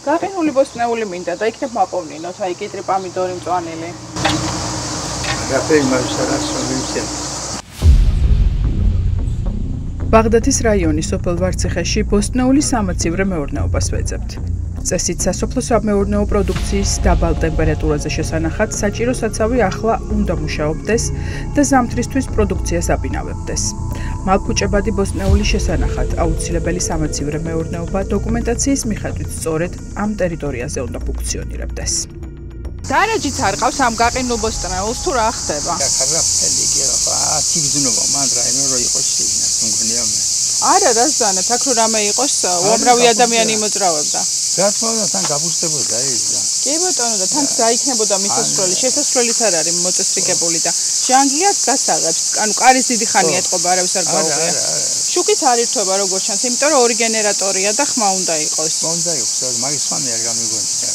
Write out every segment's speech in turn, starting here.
გაყინული ბოსტნეული მინდა და იქნებ მაპოვნინოთ, აი კიტრი, პამიდორი, მწვანილი. ბაღდათის რაიონის სოფელ ვარციხეში ბოსტნეული სამაცივრე მეურნეობას ვეძებთ. წესით სასოფლო სამეურნეო პროდუქციის დაბალ ტემპერატურაზე შესანახად საჭირო საცავი ახლა უნდა მუშაობდეს და ზამთრისთვის პროდუქციას აბინავებდეს. მალქუჭებადი ბოსტნეული შესანახად აუცილებელი სამაცივრე მეურნეობა დოკუმენტაციის მიხედვით სწორედ ამ ტერიტორიაზე უნდა ფუნქციონირებდეს. დარაჯიც არ ყავს ამ გაყინულ ბოსტნეულს თუ რა ხდება? არა, რა ზანებ, აქ რო რამე იყოს, უამრავი ადამიანი იმოძრავებდა. რა თქმა უნდა, თან გაბურსდებოდა ეს და. კი ბატონო, და თან დაიქნებოდა მისასვლელი, შესასვლელიც არ არის მოწესრიგებული და ჟანგლიაც გასაღებს, ანუ კარის დიდი ხანი ეთყობა, არავის არ გაუღია. შუქიც არ ირთვება როგორც ჩანს, იმიტომ რომ ორი გენერატორია და ხმა უნდა იყოს. უნდა იყოს, მაგის ხმამი არ გამიგონია.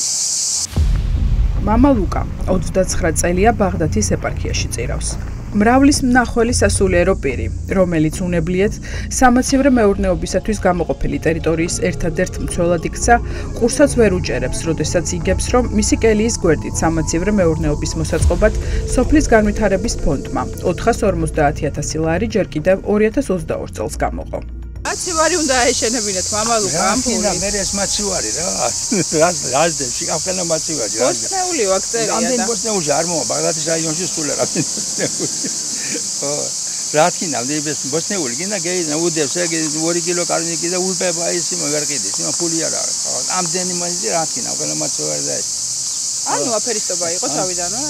მამა ლუკა 29 წელია ბაღდათის ეპარქიაში წირავს. მრავლის მნახველი სასულიერო პირი, რომელიც უნებლიეთ სამაცივრე მეურნეობისათვის გამოყოფილი ტერიტორიის ერთადერთ მცველად იქცა, ყურსაც ვერ უჭერებს, როდესაც იგებს, რომ მისი კელიის გვერდით სამაცივრე მეურნეობის მოსაწყობად სოფლის განვითარების ფონდმა 450,000 ლარი ჯერ კიდევ 2022 წელს გამოყო. მაცივარი უნდა აეშენებინათ, მამა ლუკა, ამ ფულით. მე ეს მაცივარი რა. რაზდებს, იქაფკანა მაცივარი. ბოსტნეული ვაქცევია და. ამდენ ბოსტნეულში არ მოვა, ბაღდათის რაიონში სულ რა. ხო. რა თქმა უნდა, ეს ბოსტნეული კიდე გეინა უდევს, ეგ 2 კილო კარნი კიდე ულპება ისი მაგარ კიდეს, იმ ფული არ არის. ამდენი მაინც რა თქმა უნდა, ყველა მაცივარი და ეს. ანუ აფერისტობა იყო თავიდანო?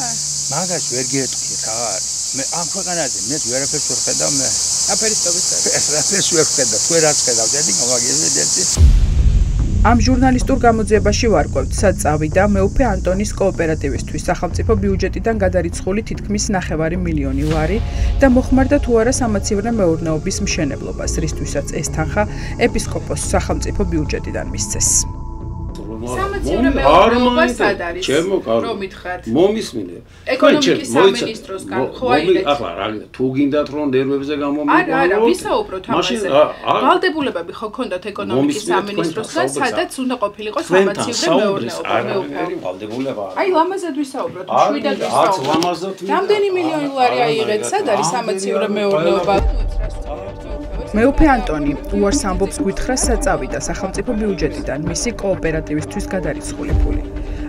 მაგას ვერ გეტყვი, რა არის. მე ამ ქვეყანაზე მე ვერაფერს ვერ ხედავ მე. აფერისტობის ეს რაფერს ვერ ხედავ, თუ რაც ხედავ, დედი გამაგიზე დედი. ამ ჟურნალისტურ გამოძიებაში ვარკვევთ საწავი და მეუფე ანტონის კოოპერატივისთვის სახელმწიფო ბიუჯეტიდან გადარიცხული თითქმის 9 მილიონი ლარი და მოხმარდა თუ არა სამაცივრე მეურნეობის მშენებლობას, რისთვისაც ეს თანხა ეპისკოპოსს სახელმწიფო ბიუჯეტიდან მისცეს. სამაცივრე მეურნეობა სად არის? რომ მითხრათ. მომისმინე. ეკონომიკის სამინისტროსგან ხო აიღეთ? ახლა რა გინდა, თუ გინდათ რომ ნერვებზე გამომიყვანოთ. არა, ვისაუბროთ ამაზე. ვალდებულებები ხო ქონდათ ეკონომიკის სამინისტროსგან, სადაც უნდა ყოფილიყო სამაცივრე მეურნეობა. არა, ვალდებულება. აი, ლამაზად ვისაუბროთ, შვიდად ვისაუბროთ. რამდენი მილიონი ლარი აიღეთ, სად არის სამაცივრე მეურნეობა? მეუფე ანტონი უარს ამბობს გვითხრას საწავი და სახელმწიფო ბიუჯეტიდან მისი კოოპერატივისთვის გადარიცხული ფული.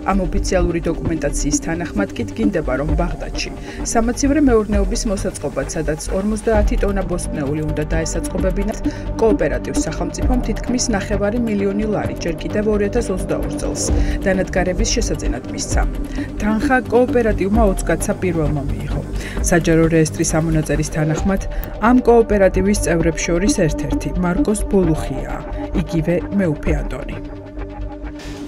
ამ ოფიციალური დოკუმენტაციის თანახმად კი დგინდება, რომ ბაღდათში სამაცივრე მეურნეობის მოსაწყობად, სადაც 50 ტონა ბოსტნეული უნდა დაესაწყობებინათ, კოოპერატივს სახელმწიფომ თითქმის 9 მილიონი ლარი ჯერ კიდევ 2022 წელს დანადგარების შესაძენად მისცა. თანხა კოოპერატივმა 20 კაცსა პირველმა მიიღო. საჯარო რეესტრის ამონაწერის თანახმად ამ კოოპერატივის წევრებს შორის ერთ-ერთი მარკოს ბოლუხია, იგივე მეუფე ანტონი.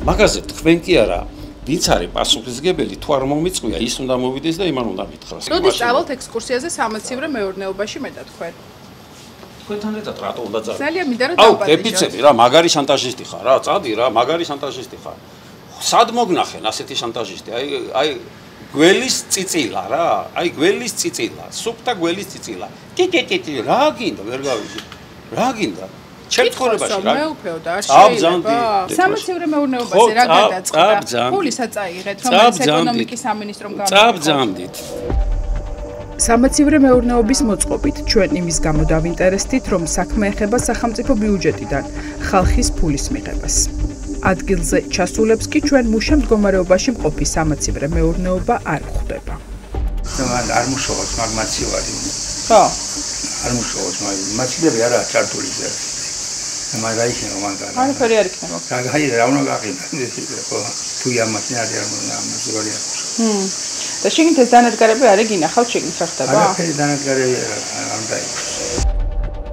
მაგაზე თქვენ კი არა ვინც არის პასუხისმგებელი თუ არ მომიწყვია ის უნდა მოვიდეს და იმან უნდა მითხრას. როდის წავალთ ექსკურსიაზე სამაცივრე მეურნეობაში მე და თქვენ? თქვენთან ერთად რატო უნდა წავიდე? ძალიან მინდა რომ დავაპატიჟოთ. დეფიციტი რა, მაგარი შანტაჟისტი ხარ რა, წადი რა, მაგარი შანტაჟისტი ხარ. სად მოგნახენ ასეთი შანტაჟისტი? აი გველის წიწილა რა, აი გველის წიწილა, სუფთა გველის წიწილა. ტიტიტიტი რა გინდა, ვერ გავიჟი. რა გინდა? ჩემთქორებაში რა მეუფეო და არ შეიძლება სამაცივრე მეურნეობაზე რა გადაწყდა ფული საწაიღეთ რომელიც ეკონომიკის სამინისტრომ გამოყო წაბძამდით სამაცივრე მეურნეობის მოწყობით ჩვენ იმის გამო დავინტერესდით რომ საქმე ეხება სახელმწიფო ბიუჯეტიდან ხალხის ფულის მიღებას ადგილზე ჩასულებს კი ჩვენ მუშა მდგომარეობაში მყოფი სამაცივრე მეურნეობა არ გვხვდება არ მუშაობს მაგ მაცივარი ხო არ მუშაობს მაცივარი არა ჩართული ზე მაგრამ იქნება მაგარი. არ ფერი არ იქნება. გაგაი რა უნდა გაყიდა. ხო, თუ ამაში არ ამაზურია. და შეგინთ ეს დანადგარები არ ეგინახავთ შეგინთ რა ხდება? არაფერი დანადგარები არ დაიქოს.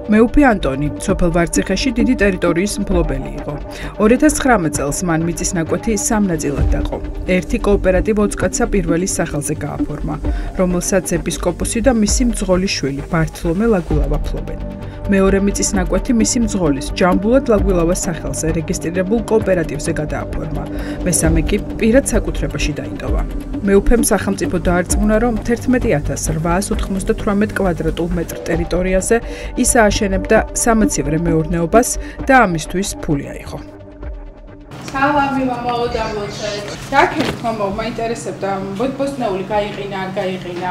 მეუფე ანტონი სოფელ ვარციხეში დიდი ტერიტორიის მფლობელი იყო. 2019 წელს მან მიწის ნაკვეთი 3 ნაწილად დაყო. ერთი კოოპერატივ 20 კაცსა პირველის სახელზე გააფორმა, რომელსაც ეპისკოპოსი და მისი მძღოლი შვილი ბართლომე ლაგულავა ფლობენ. მეორე მიწის ნაკვეთი მისი მძღოლის ჯამბულად ლაგულავას სახელზე რეგისტრირებულ კოოპერატივზე გადააფორმა. მესამე კი პირად საკუთრებაში დაიტოვა. მეუფემ სახელმწიფო დაარწმუნა, რომ 11,898 კვადრატულ მეტრ ტერიტორიაზე ის ააშენებდა სამაცივრე მეურნეობას და ამისთვის ფული აიღო. სალამი მამაო დაბლოჩეთ. დაკენ მამაო მაინტერესებდა ბოსტნეული გაიყინა არ გაიყინა.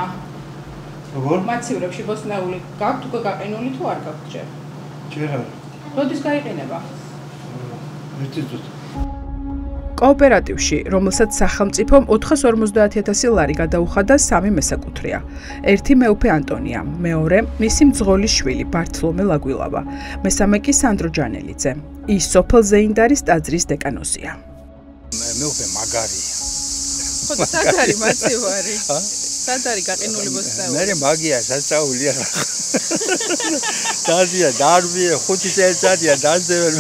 როგორ? მაცივრებში ბოსტნეული გაქვთ უკვე გაყინული თუ არ გაქვთ ჯერ? ჯერ არ. როდის გაიყინება? ერთი წუთი. კოოპერატივში, რომელსაც სახელმწიფომ 450.000 ლარი გადაუხადა 3 მესაკუთრეა. ერთი მეუფე ანტონია, მეორე მისი მძღოლის შვილი ბართლომე ლაგვილავა, მესამე კი სანდრო ჯანელიძე. ის სოფელ ზეინდარის ტაძრის დეკანოზია. მეუფე მაგარია. ხო, სად არის მაცივარი? სად არის გაყინული ბოსტნეული? მე მაგია სასწაულია. დაზია, დარბია, 5 წელიწადია დაძევენ.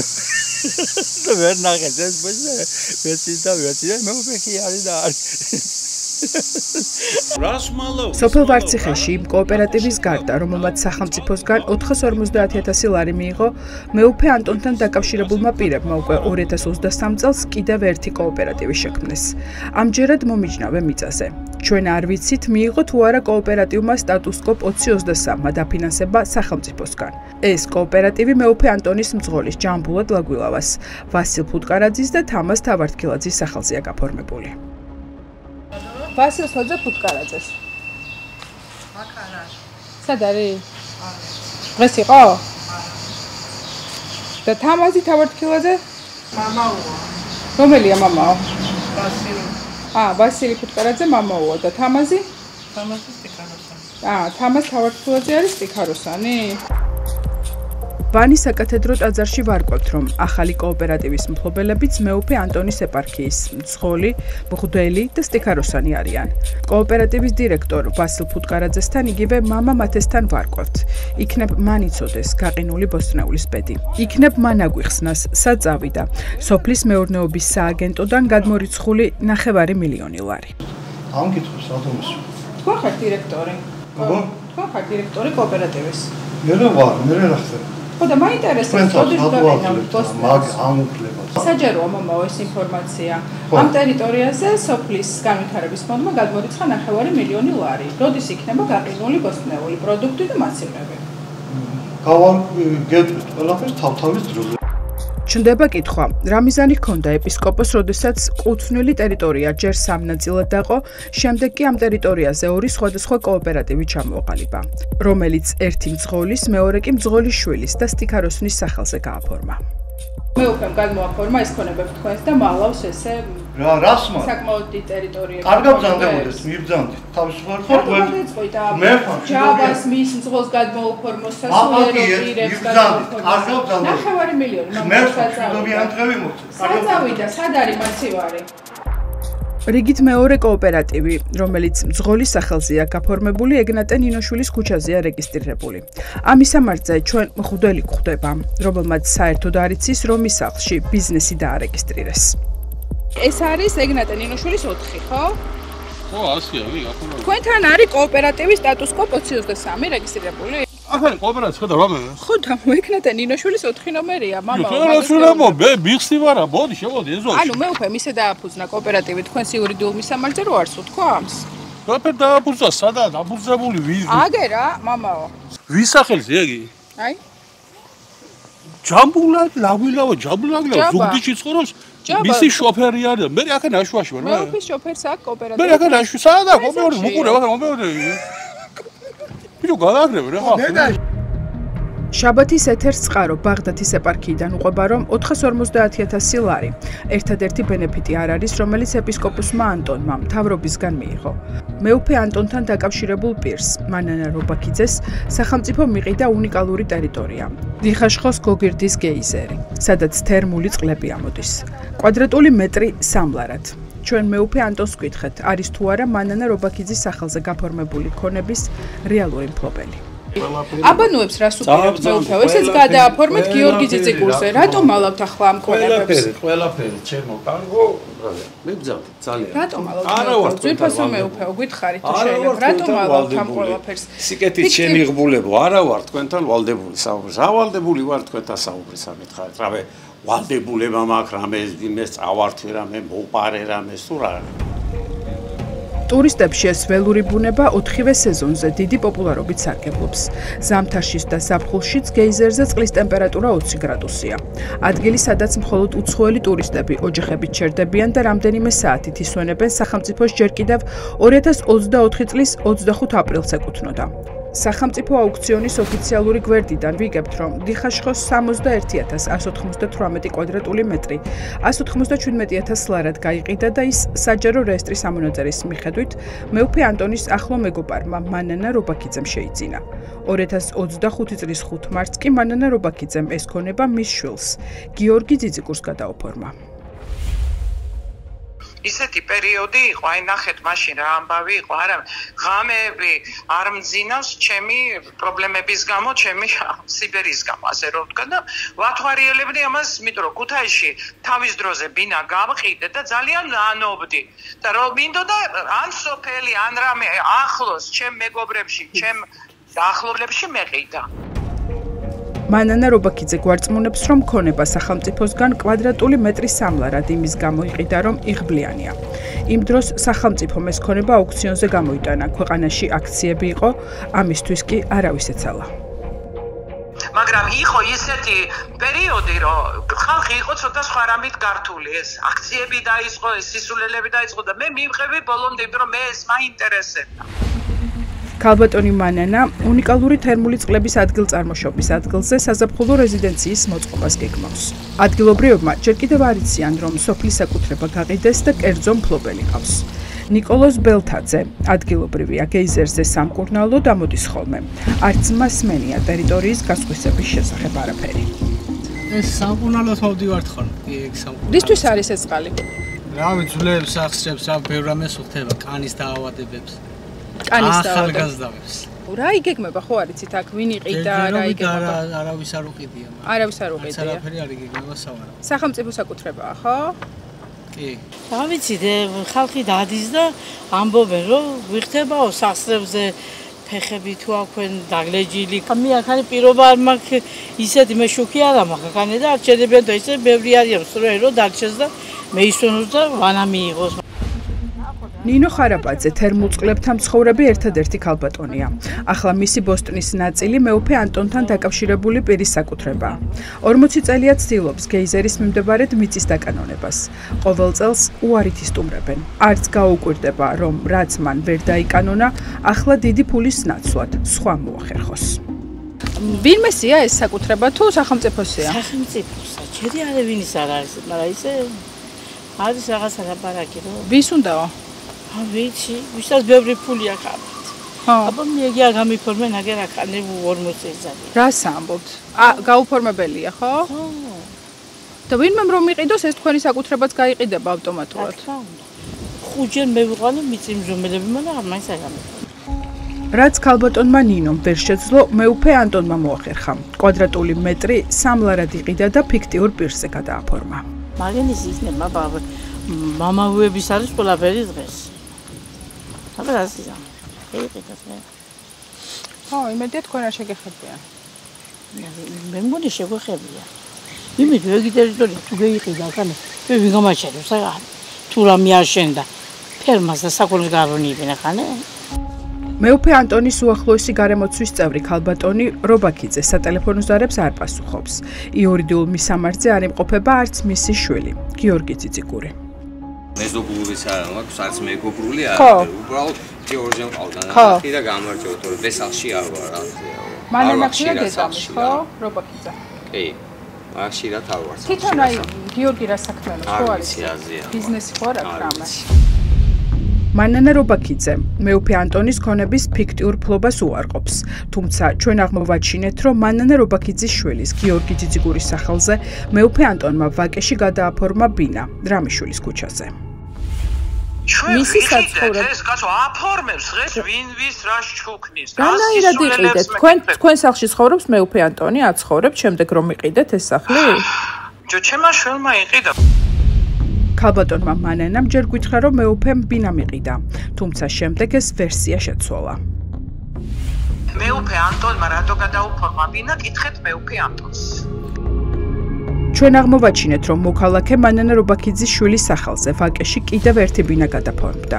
ვერ ნახეთ ეს ვეცი და მეუფე კი არის და არის. სოფელ ვარციხეში კოოპერატივის გარდა, რომელმაც სახელმწიფოსგან 450.000 ლარი მიიღო, მეუფე ანტონთან დაკავშირებულმა პირებმა უკვე 2023 წელს კიდევ ერთი კოოპერატივი შექმნეს. ამჯერად მომიჯნავე მიწაზე. ჩვენ არ ვიცით, მიიღო თუ არა კოოპერატივმა სტატუს-კო 2023-მა დაფინანსება სახელმწიფოსგან. ეს კოოპერატივი მეუფე ანტონის მძღოლის ჯამბულად ლაგვილავას, ვასილ ფუტკარაძის და თამაზ თავართქილაძის სახელზეა გაფორმებული. ვასილ ფუტკარაძეს. აქ არ არის. სად არის? დღეს იყო? და თამაზი თავართქილაძე? მამაოა. რომელია მამაო? ვასილი. ვასილი ფუტკარაძე მამაოა და თამაზი? თამაზი სტიქაროსანი. თამაზ თავართქილაძე არის სტიქაროსანი? ვანის საკათედრო ტაძარში ვარკვევთ, რომ ახალი კოოპერატივის მფლობელებიც მეუფე ანტონის ეპარქიის მძღოლი, მღვდელი და სტიქაროსანი არიან. კოოპერატივის დირექტორ ვასილ ფუტკარაძესთან იგივე მამა მათესთან ვარკვევთ. იქნებ მან იცოდეს გაყინული ბოსტნეულის ბედი. იქნებ მან აგვიხსნას, სად წავიდა სოფლის მეურნეობის სააგენტოდან გადმორიცხული 9 მილიონი ლარი. ამ კითხავს რატომის? თქვენ ხართ დირექტორი? როგორ? თქვენ ხართ დირექტორი კოოპერატივის? მე რა ვარ, მე რა ხდება? ხო და მაინტერესებს როდის გავიდა მაგ ამ უფლებას. საჯაროა მამაო ეს ინფორმაცია. ამ ტერიტორიაზე სოფლის განვითარების ფონდმა გადმორიცხა 9 მილიონი ლარი. როდის იქნება გაყინული ბოსტნეული პროდუქტი და მაცივრები? გეტყვით ყველაფერს თავთავის დროზე. ჩნდება კითხვა, რა მიზანი ჰქონდა ეპისკოპოს, როდესაც კუთვნილი ტერიტორია ჯერ 3 ნაწილად დაყო, შემდეგ კი ამ ტერიტორიაზე 2 სხვადასხვა კოოპერატივი ჩამოაყალიბა, რომელიც ერთი მძღოლის, მეორე კი მძღოლის შვილის და სტიქაროსნის სახელზე გააფორმა. მეუფემ გადმოაფორმა ეს ქონებებს თქვენს და მალავს ესე რას მაგ? საკმაოდ დიდი ტერიტორიები. კარგად ბრძანდებოდეს, მიბრძანდით. თავისუფალ ჯაბას მის მძღოლს გადმოუფორმოს სასულიერო პირებს გადმოუფორმოს. 9 მილიონი საწავიდა, სად არის მაცივარი? რიგით მეორე კოოპერატივი, რომელიც მძღოლის სახელზეა გაფორმებული, ეგნატე ნინოშვილის ქუჩაზეა რეგისტრირებული. ამის სამართზე ჩვენ მღვდელი გვხვდება, რომელმაც საერთოდ არ იცის, რომ ის სახლში ბიზნესი დაარეგისტრირეს. ეს არის ეგნატე ნინოშვილის 4, ხო? ხო, ასია, ვიღაცა. თქვენთან არის კოოპერატივის სტატუს-კო 2023 რეგისტრირებული? ახალი კოოპერატივი ხედავ რამე? ხო, და ეგნატე ნინოშვილის 4 ნომერია, მამაო. მე მიხსნი ვარა, მოდი, შემოდი ეზოში. ანუ მეუფე მისე დააფუძნა კოოპერატივი თქვენს იურიდიულ მისამართზე რო არს უთქვამს? რაფერ დააფუძნა, სადაა დაფუძნებული ვიზი? აგერა, მამაო. ვის სახელზე იგი? აი. ჯამბულად, ლაგვილავა, ზუგდიდში ცხოვრობს. მისი შოფერი არის. მე აქ ნაშვაში ვარ. მეუფის შოფერს აქვს კოოპერატივი. მე აქ ნაშვი, სადაა კოოპერატივი? მუყურებ, აქ მომეორე. ბიჭო, გადაგრებ რა. შაბათის ეთერს წყარო ბაღდათის ეპარქიიდან უყვება, რომ 450.000 ლარი. ერთადერთი ბენეფიტი არ არის, რომელიც ეპისკოპოსმა ანტონმა მთავრობისგან მიიღო. მეუფე ანტონთან დაკავშირებულ პირს, მანანა რობაქიძეს, სახელმწიფო მიყიდა უნიკალური ტერიტორია. დიხაშხოს გოგირდის გეიზერი, სადაც თერმული წყლები ამოდის. კვადრატული მეტრი 3 ლარად. ჩვენ მეუფე ანტონს ვკითხეთ, არის თუ არა მანანა რობაქიძის სახელზე გაფორმებული ქონების რეალური მფლობელი. აბანოებს რას უყურებთ მეუფეო, ესეც გადააფორმეთ გიორგი ძიძიგურზე. რატომ ალავთ ახლა ამ ქონებებს? ყველაფერი, ჩემო კარგო, მებძავთ ძალიან. რატომ ალავთ? ძვირფასო მეუფეო, გითხარით თუ შეიძლება, რატომ ალავთ ამ ყველაფერს? სიკეთით ჩემი ღბულებო, არა ვარ თქვენთან ვალდებული საუბრის. რა ვალდებული ვარ თქვენთან საუბრის ამითხარით? რავე, ვალდებულება მაქვს რამე იმეს წავართვი რამე, მოპარე რამე, სულ რა. ტურისტებში ეს ველური ბუნება 4-ვე სეზონზე დიდი პოპულარობით სარგებლობს. ზამთარშიც და ზაფხულშიც გეიზერზე წყლის ტემპერატურა 20 გრადუსია. ადგილი, სადაც მხოლოდ უცხოელი ტურისტები ოჯახებით ჩერდებიან და რამდენიმე საათით ისვენებენ სახელმწიფოს ჯერ კიდევ 2024 წლის 25 აპრილს ეკუთვნოდა. სახელმწიფო აუქციონის ოფიციალური გვერდიდან ვიგებთ, რომ დიხაშხოს 61,198 კვადრატული მეტრი 197,000 ლარად გაიყიდა და ის საჯარო რეესტრის ამონაწერის მიხედვით მეუფე ანტონის ახლო მეგობარმა მანანა რობაქიძემ შეიძინა. 2025 წლის 5 მარტს კი მანანა რობაქიძემ ეს ქონება მის შვილს, გიორგი ძიძიგურს გადაუფორმა. ისეთი პერიოდი იყო, აი ნახეთ მაშინ რა ამბავი იყო, არა ღამეები არ მძინავს ჩემი პრობლემების გამო, ჩემი სიბერის გამო, ასე რომ ვთქვა და ვათვალიერებდი ამას, იმიტომ რომ ქუთაისში თავის დროზე ბინა გავყიდე და ძალიან ანობდი და რომ მინდოდა ან სოფელი, ან რამე ახლოს ჩემ მეგობრებში, ჩემ დაახლოებლებში მეყიდა. მანანა რობაქიძე გვარწმუნებს, რომ ქონება სახელმწიფოსგან კვადრატული მეტრი სამლარად იმის გამო იყიდა, რომ იღბლიანია. იმ დროს სახელმწიფომ ეს ქონება აუქციონზე გამოიტანა, ქვეყანაში აქციები იყო, ამისთვის კი არავის ეცალა. მაგრამ იყო ისეთი პერიოდი, რომ ხალხი იყო ცოტა სხვა რამით გართული, ეს აქციები დაიწყო, ეს სისულელები დაიწყო და მე მივყევი ბოლომდე, იმიტომ რომ მე ეს მაინტერესებდა. ქალბატონი მანანა უნიკალური თერმული წყლების ადგილწარმოშობის ადგილზე საზაფხულო რეზიდენციის მოწყობას გეგმავს. ადგილობრივებმა ჯერ კიდევ არ იციან, რომ სოფლის საკუთრება გაყიდეს და კერძო მფლობელი ყავს. ნიკოლოზ ბელთაძე ადგილობრივია, გეიზერზე სამკურნალო დამოდის ხოლმე. არც მას მენია ტერიტორიის გასხვისების შესახებ არაფერი. ეს სამკურნალოს მოვდივართ ხოლმე, ეგ სამკურნალო. რისთვის არის ეს წყალი? რავი, ძვლებს, ახსრებს, რა ბევრ რამეს უხდება, კანის დაავადებებს. კანის დაავადებებს. ახალგაზრდებს. რა იგეგმება ხო არ იცით აქ ვინ იყიდა, რა იგეგმება? არავის არ უყიდია. არავის არ უყიდია. არაფერი არ იგეგმება სავარაუდოდ. სახელმწიფო საკუთრებაა, ხო? კი. რა ვიცი, ხალხი დადის და ამბობენ, რომ ვიხდებაო სახსრებზე ფეხები თუ აქვენ დაგლეჯილი. მე ახალი პირობა არ მაქვს ისეთი მე შუქი არ მაქვს ხანე და არ შედებიან და ისე ბევრი არიან სწორედ რომ დარჩეს და მე ისვენოს და ვანა მიიღოს. ნინო ხარაბაძე თერმულ წყლებთან მცხოვრები ერთადერთი ქალბატონია. ახლა მისი ბოსტნის ნაწილი მეუფე ანტონთან დაკავშირებული პირის საკუთრებაა. 40 წელია ცდილობს გეიზერის მიმდებარედ მიწის დაკანონებას. ყოველ წელს უარით ისტუმრებენ. არც გაუკვირდება, რომ რაც მან ვერ დაიკანონა, ახლა დიდი ფულის ნაცვლად სხვა მოახერხოს. ვინმესია ეს საკუთრება თუ სახელმწიფოსია? სახელმწიფოსა, ჯერი არ ვინის არ არის, მაგრამ ისე არის რაღაცა ლაპარაკი რომ ვის უნდაო? ვიცი, ვისაც ბევრი ფული აქვს. ხო. აბა მე გია გამიფორმე ნაგერ ახანე 40 წელიწადი. რას ამბობთ? გაუფორმებელია, ხო? ხო. და ვინმე რომ იყიდოს ეს თქვენი საკუთრებაც გაიყიდება ავტომატურად. ხუჯერ მე ვიყავი მიწიმზომელები, მაგრამ მაინც არ გამიფორმე. რაც ქალბატონმა ნინომ ვერ შეძლო, მეუფე ანტონმა მოახერხა. კვადრატული მეტრი 3 ლარად იყიდა და ფიქტიურ პირზე გადააფორმა. მაგენის იქნება ბაბა მამაუების არის ყველაფერი დღეს. აბა რაზია? ეიყიდათ მე. ხო, იმედია თქვენ არ შეგეხებიან. მე მგონი შეგვეხებია. იმით ვეგი ტერიტორია თუ გაიყიდა ხან მე ვიგამაჩერე საგა თუ რამე არ შენდა ფერმას და საქონელს გარონიებენ ხანე. მეუფე ანტონის უახლოესი გარემოცვის წევრი ქალბატონი რობაქიძე სატელეფონო ზარებს არ პასუხობს. იურიდიულ მისამართზე არ იმყოფება არც მისი შვილი, გიორგი ძიძიგური. მეზობლურის არ მაქვს, არც მეგობრული არ არის. უბრალოდ ჯორჯი მყავდა ნახი და გამარჯვებოდ, რომ ვესალში არ ვარ, რა. მანანაქსია გეძამის, ხო? რობაქიძე. კი. მაშინაც არ ვარ. თვითონ აი გიორგი რა საქმიანობს, ხო არის? ბიზნესი ხო არ აქვს რამე? მანანა რობაქიძე მეუფე ანტონის ქონების ფიქტიურ ფლობას უარყოფს. თუმცა ჩვენ აღმოვაჩინეთ, რომ მანანა რობაქიძის შვილის გიორგი ძიძიგურის სახელზე მეუფე ანტონმა ვაკეში გადააფორმა ბინა რამიშვილის ქუჩაზე. მისი საცხოვრებელი ეს კაცო აფორმებს დღეს ვინ ვის რა შუქნის. განაირად იყიდეთ. თქვენ სახლში ცხოვრობს მეუფე ანტონი, აცხოვრებთ, შემდეგ რომ იყიდეთ ეს სახლი? ჯო ჩემმა შვილმა იყიდა. ქალბატონმა მანანამ ჯერ გითხრა, რომ მეუფემ ბინა მიყიდა, თუმცა შემდეგ ეს ვერსია შეცვალა. მეუფე ანტონმა რატო გადაუფორმა ბინა, კითხეთ მეუფე ანტონს. ჩვენ აღმოვაჩინეთ, რომ მოქალაქე მანანა რობაქიძის შვილის სახელზე ვაკეში კიდევ ერთი ბინა გადაფორმდა.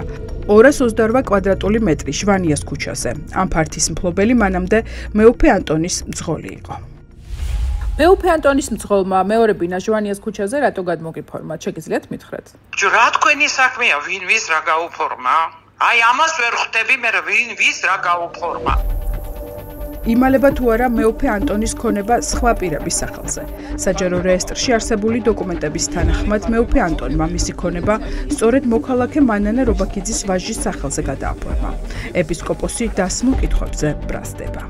228 კვადრატული მეტრი ჟვანიას ქუჩაზე. ამ ფართის მფლობელი მანამდე მეუფე ანტონის მძღოლი იყო. მეუფე ანტონის მძღოლმა მეორე ბინა ჟვანიას ქუჩაზე რატო გადმოგიფორმა? შეგიძლიათ მითხრათ? რა თქვენი საქმეა, ვინ ვის რა გაუფორმა? აი ამას ვერ ხვდები მე ვინ ვის რა გაუფორმა. იმალება თუ არა მეუფე ანტონის ქონება სხვა პირების სახელზე. საჯარო რეესტრში არსებული დოკუმენტების თანახმად მეუფე ანტონმა მისი ქონება სწორედ მოქალაქე მანანა რობაქიძის ვაჟის სახელზე გადააფორმა. ეპისკოპოსი დასმულ კითხვებზე ბრაზდება.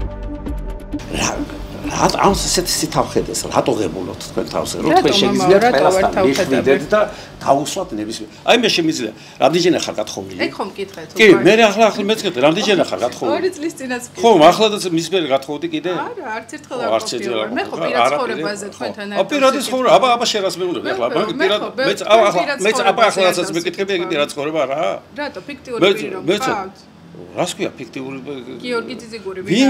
ამ ესეთი თავხედეს, რატო ღებულობთ თქვენ თავზე? რომ თქვენ შეგიძლიათ ყველასთან მიხვიდეთ და თავუსვათ ნებისმიერ. აი მე შემიძლია, რამდენჯერ ხარ გათხოვილი? ეგ ხომ მკითხეთ? კი, მე ახლა მეცხრე, რამდენჯერ ხარ გათხოვილი? 2 წლის წინაც მკითხე. ხო, ახლადაც მის მიერ გათხოვდი კიდე? არა, არც ერთხელ არ ყოფილა. მე ხო პირად ცხოვრებაზე თქვენთან ერთად. პირადი ცხოვრება, აბა შენ რას მეუბნები ახლა? პირად მეც ახლადაც მეკითხები, ეგ პირად ცხოვრება რა? რატო ფიქტიური პირობა გყავთ? რას ქვია ფიქტიური? გიორგი ძიძიგური ვინ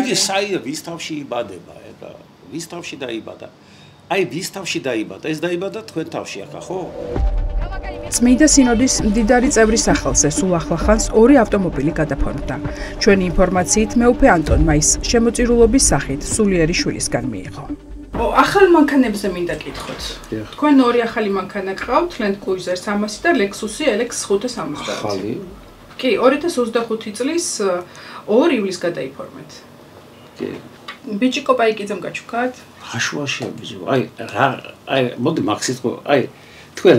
ვის თავში იბადება ეგა? ვის თავში დაიბადა? აი ვის თავში დაიბადა? ეს დაიბადა თქვენ თავში ახლა, ხო? წმიდა სინოდის მდიდარი წევრის სახელზე სულ ახლახანს 2 ავტომობილი გადაფორმდა. ჩვენი ინფორმაციით მეუფე ანტონმა ის შემოწირულობის სახით სულიერი შვილისგან მიიღო. ახალ მანქანებზე მინდა კითხოთ. თქვენ 2 ახალი მანქანა გყავთ, Land Cruiser 300 და Lexus LX 570. ახალი? კი, 2025 წლის 2 ივლისს გადაიფორმეთ. კი. ბიჭი კოპაიკიძემ გაჩუქათ? ხაშუაშია ბიჭო. აი მოდი მაქსით ხო, აი თქვენ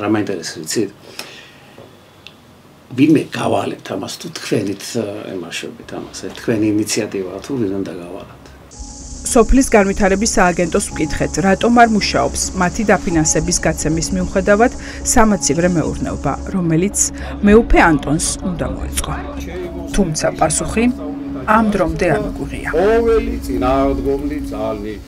რა მაინტერესებს ვიცით? ვინმე გავალებთ ამას თუ თქვენით ემაშობით ამას, თქვენი ინიციატივაა თუ ვინ უნდა გავალოთ? სოფლის განვითარების სააგენტოს ვკითხეთ, რატომ არ მუშაობს მათი დაფინანსების გაცემის მიუხედავად სამაცივრე მეურნეობა, რომელიც მეუფე ანტონს უნდა მოეწყო. თუმცა პასუხი ამ დრომდე არ მიგვიღია. ყოველი წინააღმდეგობლი ძალით